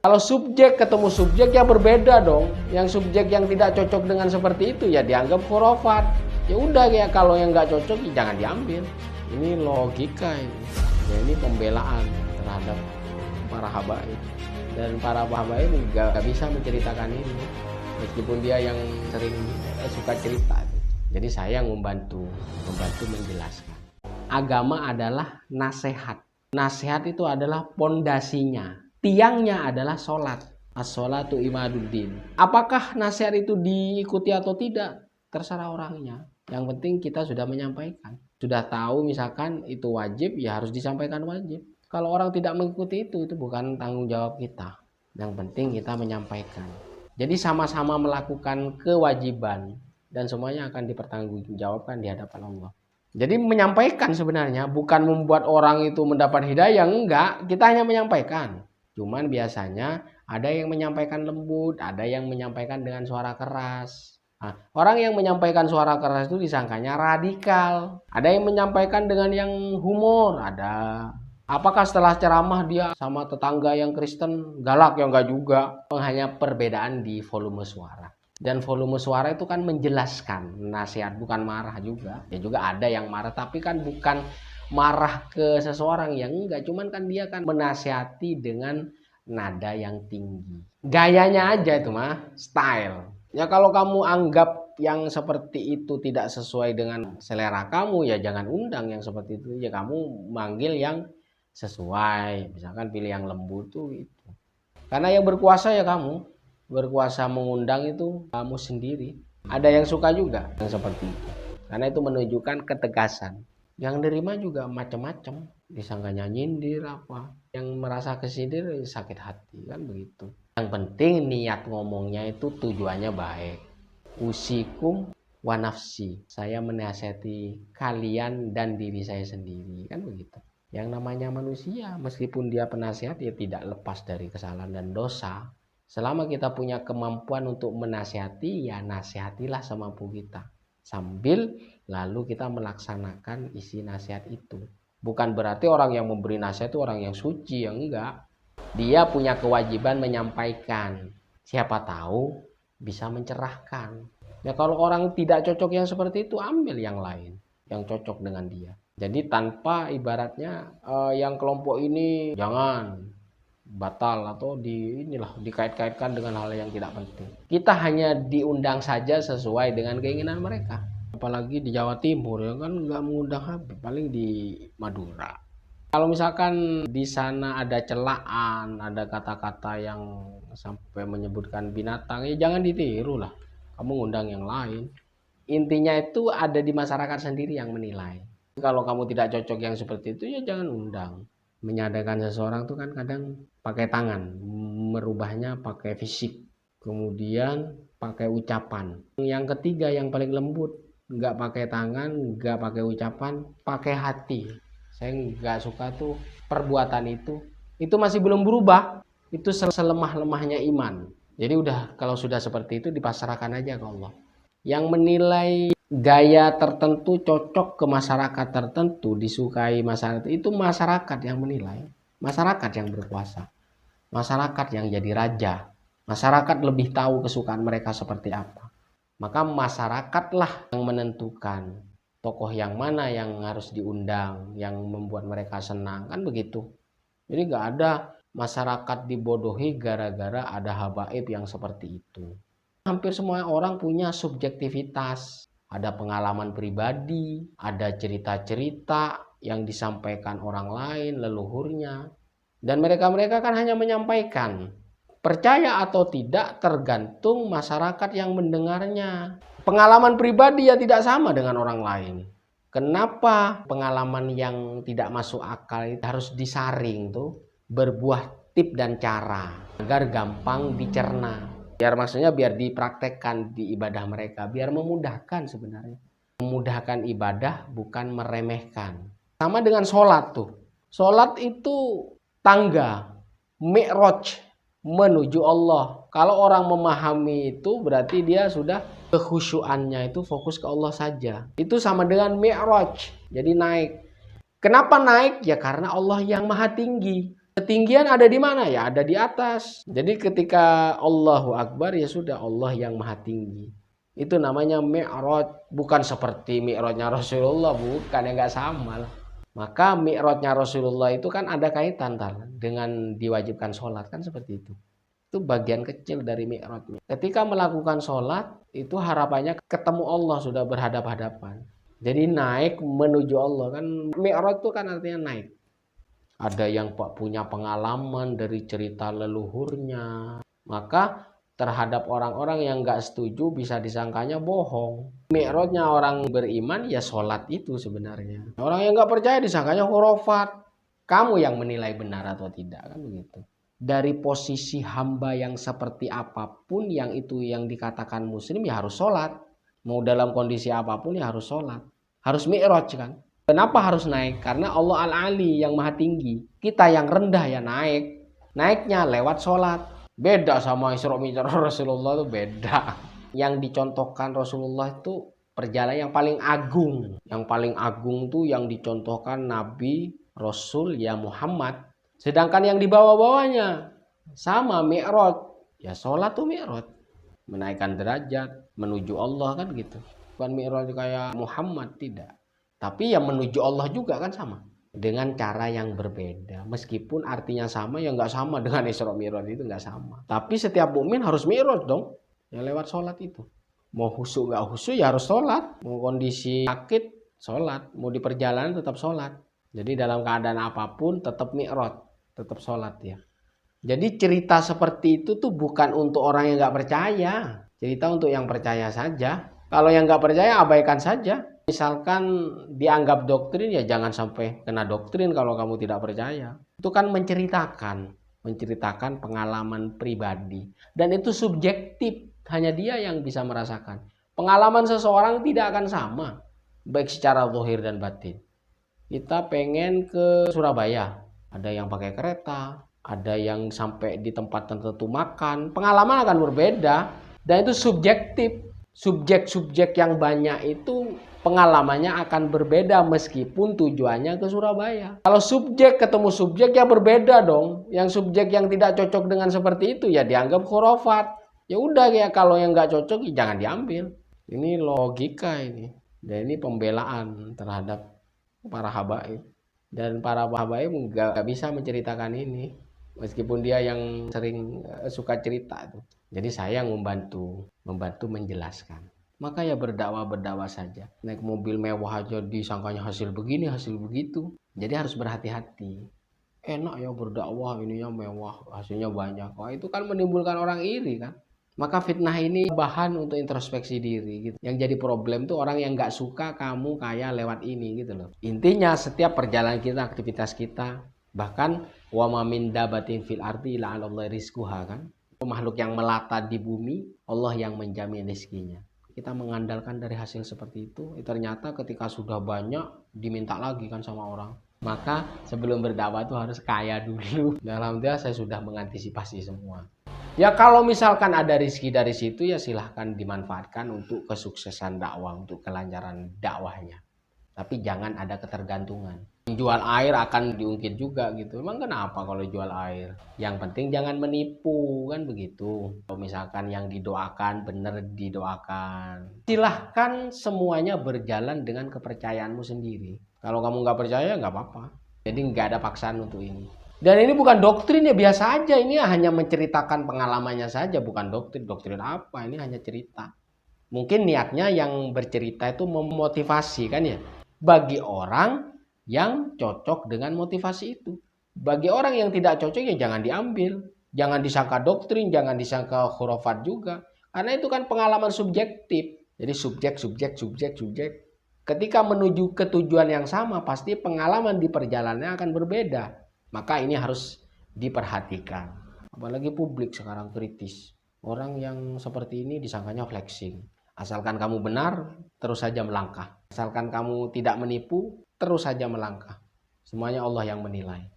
Kalau subjek ketemu subjek ya berbeda dong. Yang subjek yang tidak cocok dengan seperti itu ya dianggap khurafat. Ya udah ya, kalau yang nggak cocok ya jangan diambil. Ini logika ini. Ya, ini pembelaan terhadap para habaib. Dan para habaib nggak bisa menceritakan ini. Meskipun dia yang sering suka cerita. Jadi saya membantu menjelaskan. Agama adalah nasihat. Nasihat itu adalah pondasinya. Tiangnya adalah sholat. As-sholatu imaduddin. Apakah nasihat itu diikuti atau tidak? Terserah orangnya. Yang penting kita sudah menyampaikan. Sudah tahu misalkan itu wajib, ya harus disampaikan wajib. Kalau orang tidak mengikuti itu bukan tanggung jawab kita. Yang penting kita menyampaikan. Jadi sama-sama melakukan kewajiban. Dan semuanya akan dipertanggungjawabkan di hadapan Allah. Jadi menyampaikan sebenarnya bukan membuat orang itu mendapat hidayah, enggak. Kita hanya menyampaikan. Cuman biasanya ada yang menyampaikan lembut, ada yang menyampaikan dengan suara keras. Nah, orang yang menyampaikan suara keras itu disangkanya radikal. Ada yang menyampaikan dengan yang humor, ada. Apakah setelah ceramah dia sama tetangga yang Kristen galak? Ya enggak juga. Hanya perbedaan di volume suara. Dan volume suara itu kan menjelaskan nasihat, bukan marah juga. Ya juga ada yang marah, tapi kan bukan marah ke seseorang yang enggak. Cuman kan dia kan menasihati dengan nada yang tinggi. Gayanya aja itu mah, style. Ya kalau kamu anggap yang seperti itu tidak sesuai dengan selera kamu, ya jangan undang yang seperti itu. Ya kamu manggil yang sesuai. Misalkan pilih yang lembut tuh itu. Karena yang berkuasa ya kamu. Berkuasa mengundang itu kamu sendiri. Ada yang suka juga yang seperti itu. Karena itu menunjukkan ketegasan. Yang nerima juga macam-macam. Disangkanya nyindir apa. Yang merasa kesindir sakit hati. Kan begitu. Yang penting niat ngomongnya itu tujuannya baik. Usikum wa nafsi. Saya menasihati kalian dan diri saya sendiri. Kan begitu. Yang namanya manusia, meskipun dia penasihat, ya tidak lepas dari kesalahan dan dosa. Selama kita punya kemampuan untuk menasihati, ya nasihatilah semampu kita. Sambil lalu kita melaksanakan isi nasihat itu. Bukan berarti orang yang memberi nasihat itu orang yang suci, yang enggak. Dia punya kewajiban menyampaikan. Siapa tahu bisa mencerahkan. Ya kalau orang tidak cocok yang seperti itu, ambil yang lain yang cocok dengan dia. Jadi tanpa ibaratnya yang kelompok ini jangan batal atau dikait-kaitkan dengan hal yang tidak penting. Kita hanya diundang saja sesuai dengan keinginan mereka. Apalagi di Jawa Timur ya kan nggak mengundang Habib, paling di Madura. Kalau misalkan di sana ada celaan, ada kata-kata yang sampai menyebutkan binatang, ya jangan ditiru lah. Kamu ngundang yang lain. Intinya itu ada di masyarakat sendiri yang menilai. Kalau kamu tidak cocok yang seperti itu ya jangan undang. Menyadarkan seseorang tuh kan kadang pakai tangan, merubahnya pakai fisik, kemudian pakai ucapan. Yang ketiga yang paling lembut, nggak pakai tangan, nggak pakai ucapan, pakai hati. Saya nggak suka tuh perbuatan itu masih belum berubah. Itu selemah-lemahnya iman. Jadi udah kalau sudah seperti itu dipasrahkan aja ke Allah. Yang menilai gaya tertentu cocok ke masyarakat tertentu, disukai masyarakat, itu masyarakat yang menilai. Masyarakat yang berkuasa. Masyarakat yang jadi raja. Masyarakat lebih tahu kesukaan mereka seperti apa. Maka masyarakatlah yang menentukan tokoh yang mana yang harus diundang, yang membuat mereka senang, kan begitu. Jadi gak ada masyarakat dibodohi gara-gara ada habaib yang seperti itu. Hampir semua orang punya subjektivitas. Ada pengalaman pribadi, ada cerita-cerita yang disampaikan orang lain, leluhurnya. Dan mereka-mereka kan hanya menyampaikan. Percaya atau tidak tergantung masyarakat yang mendengarnya. Pengalaman pribadi ya tidak sama dengan orang lain. Kenapa pengalaman yang tidak masuk akal itu harus disaring tuh? Berbuah tip dan cara agar gampang dicerna. Biar dipraktekkan di ibadah mereka, biar memudahkan sebenarnya. Memudahkan ibadah bukan meremehkan. Sama dengan sholat tuh. Sholat itu tangga, mi'raj menuju Allah. Kalau orang memahami itu berarti dia sudah kekhusyuannya itu fokus ke Allah saja. Itu sama dengan mi'raj, jadi naik. Kenapa naik? Ya karena Allah yang maha tinggi. Ketinggian ada di mana? Ya ada di atas. Jadi ketika Allahu Akbar ya sudah Allah yang maha tinggi. Itu namanya Mi'raj. Bukan seperti Mi'rajnya Rasulullah. Bukan, ya nggak sama lah. Maka Mi'rajnya Rasulullah itu kan ada kaitan dengan diwajibkan sholat. Kan seperti itu. Itu bagian kecil dari Mi'raj. Ketika melakukan sholat itu harapannya ketemu Allah, sudah berhadap-hadapan. Jadi naik menuju Allah. Kan Mi'raj itu kan artinya naik. Ada yang punya pengalaman dari cerita leluhurnya. Maka terhadap orang-orang yang nggak setuju bisa disangkanya bohong. Mi'rajnya orang beriman ya sholat itu sebenarnya. Orang yang nggak percaya disangkanya khurafat. Kamu yang menilai benar atau tidak, kan begitu. Dari posisi hamba yang seperti apapun yang itu yang dikatakan muslim ya harus sholat. Mau dalam kondisi apapun ya harus sholat. Harus mi'raj kan. Kenapa harus naik? Karena Allah Al-Ali yang maha tinggi. Kita yang rendah ya naik. Naiknya lewat sholat. Beda sama Isra Mi'raj Rasulullah itu beda. Yang dicontohkan Rasulullah itu perjalanan yang paling agung. Yang paling agung tuh yang dicontohkan Nabi, Rasul ya Muhammad. Sedangkan yang dibawa-bawanya sama Mi'raj. Ya sholat tuh Mi'raj. Menaikkan derajat, menuju Allah kan gitu. Bukan Mi'raj kayak Muhammad, tidak. Tapi yang menuju Allah juga kan sama. Dengan cara yang berbeda. Meskipun artinya sama, ya nggak sama dengan Isra Mi'raj itu nggak sama. Tapi setiap mukmin harus Mi'raj dong. Ya lewat sholat itu. Mau khusyuk nggak khusyuk ya harus sholat. Mau kondisi sakit, sholat. Mau di perjalanan tetap sholat. Jadi dalam keadaan apapun tetap Mi'raj. Tetap sholat ya. Jadi cerita seperti itu tuh bukan untuk orang yang nggak percaya. Cerita untuk yang percaya saja. Kalau yang nggak percaya abaikan saja. Misalkan dianggap doktrin ya jangan sampai kena doktrin kalau kamu tidak percaya. Itu kan menceritakan pengalaman pribadi. Dan itu subjektif, hanya dia yang bisa merasakan. Pengalaman seseorang tidak akan sama, baik secara zahir dan batin. Kita pengen ke Surabaya, ada yang pakai kereta, ada yang sampai di tempat tertentu makan. Pengalaman akan berbeda dan itu subjektif. Subjek-subjek yang banyak itu pengalamannya akan berbeda meskipun tujuannya ke Surabaya. Kalau subjek ketemu subjek ya berbeda dong. Yang subjek yang tidak cocok dengan seperti itu ya dianggap khurafat. Ya udah ya kalau yang nggak cocok ya jangan diambil. Ini logika ini. Dan ini pembelaan terhadap para habaib. Dan para habaib nggak bisa menceritakan ini. Meskipun dia yang sering suka cerita tuh. Jadi saya membantu menjelaskan. Maka ya berdakwah saja. Naik mobil mewah aja disangkanya hasil begini, hasil begitu. Jadi harus berhati-hati. Enak ya berdakwah, ininya mewah, hasilnya banyak. Wah itu kan menimbulkan orang iri kan. Maka fitnah ini bahan untuk introspeksi diri gitu. Yang jadi problem tuh orang yang nggak suka kamu kaya lewat ini gitu loh. Intinya setiap perjalanan kita, aktivitas kita, bahkan wa ma min dabatin fil ardi illa 'alallahi rizquha kan. Makhluk yang melata di bumi, Allah yang menjamin rezekinya. Kita mengandalkan dari hasil seperti itu, ternyata ketika sudah banyak diminta lagi kan sama orang. Maka sebelum berdakwah itu harus kaya dulu. Dalam dia saya sudah mengantisipasi semua. Ya kalau misalkan ada rezeki dari situ ya silahkan dimanfaatkan untuk kesuksesan dakwah, untuk kelancaran dakwahnya. Tapi jangan ada ketergantungan. Jual air akan diungkit juga gitu. Emang kenapa kalau jual air? Yang penting jangan menipu kan begitu. Kalau misalkan yang didoakan benar didoakan. Silahkan semuanya berjalan dengan kepercayaanmu sendiri. Kalau kamu nggak percaya nggak apa-apa. Jadi nggak ada paksaan untuk ini. Dan ini bukan doktrin ya biasa aja. Ini hanya menceritakan pengalamannya saja. Bukan doktrin. Doktrin apa? Ini hanya cerita. Mungkin niatnya yang bercerita itu memotivasi kan ya. Bagi orang yang cocok dengan motivasi itu. Bagi orang yang tidak cocok ya jangan diambil. Jangan disangka doktrin, jangan disangka khurafat juga. Karena itu kan pengalaman subjektif. Jadi subjek. Ketika menuju ke tujuan yang sama, pasti pengalaman di perjalanannya akan berbeda. Maka ini harus diperhatikan. Apalagi publik sekarang kritis. Orang yang seperti ini disangkanya flexing. Asalkan kamu benar, terus saja melangkah. Asalkan kamu tidak menipu, terus saja melangkah. Semuanya Allah yang menilai.